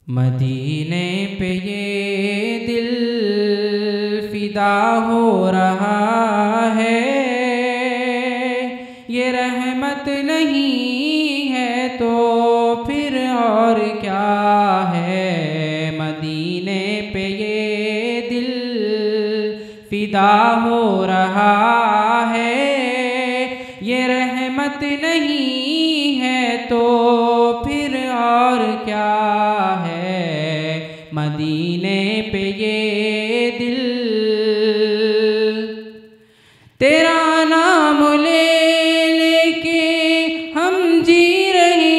मदीने पे ये दिल फिदा हो रहा है, ये रहमत नहीं है तो फिर और क्या है। मदीने पे ये दिल फिदा हो रहा है, ये रहमत नहीं है तो फिर और क्या है। मदीने पे ये दिल तेरा नाम ले लेके हम जी रहे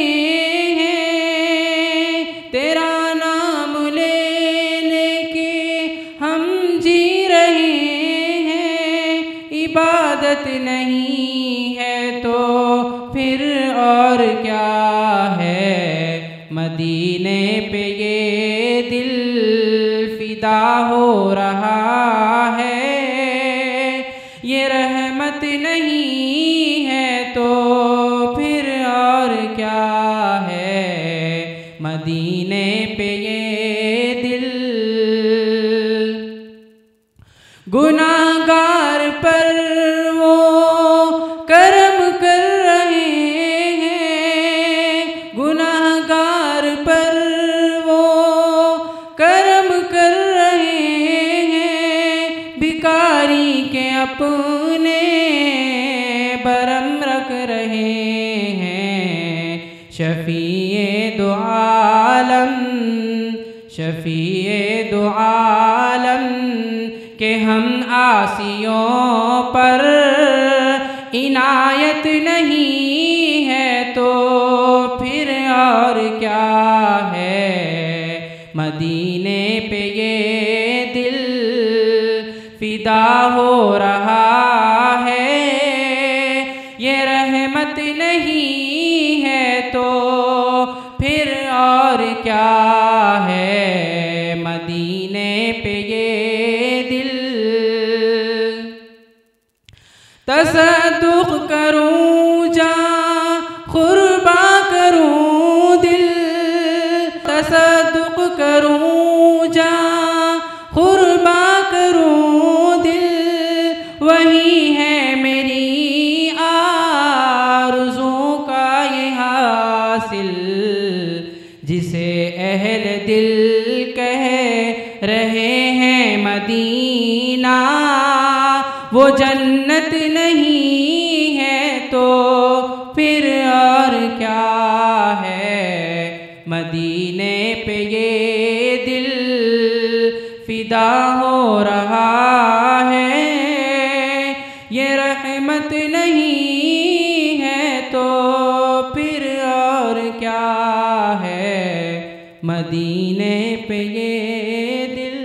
हैं, तेरा नाम ले लेके हम जी रहे हैं। इबादत नहीं है तो फिर और क्या है। मदीने पे ये दिल फिदा हो रहा है, ये रहमत नहीं है तो फिर और क्या है। मदीने पे ये दिल गुनाहगार पर वो करम कर रहे हैं, गुनाहगार पर वो करम कर रहे हैं। भिखारी के अपने बरम रख रहे हैं। शफीए दो आलम, शफीए दो आलम के हम आसियों पर इनायत नहीं है तो फिर और क्या है। मदीने पे ये दिल फिदा हो रहा है, ये रहमत नहीं है तो फिर और क्या है। मदीने पे ये दिल तसद्दुक़ करूँ जा क़ुरबा करूँ दिल, तसद्दुक़ करूँ जा क़ुरबा करूँ दिल। वही है मेरी आरज़ू का ये हासिल, जिसे अहले दिल कह रहे हैं मदीना वो जन्नत नहीं है तो फिर और क्या है। मदीने पे ये दिल फिदा हो रहा है, ये रहमत नहीं है तो फिर और क्या है। मदीने पे ये दिल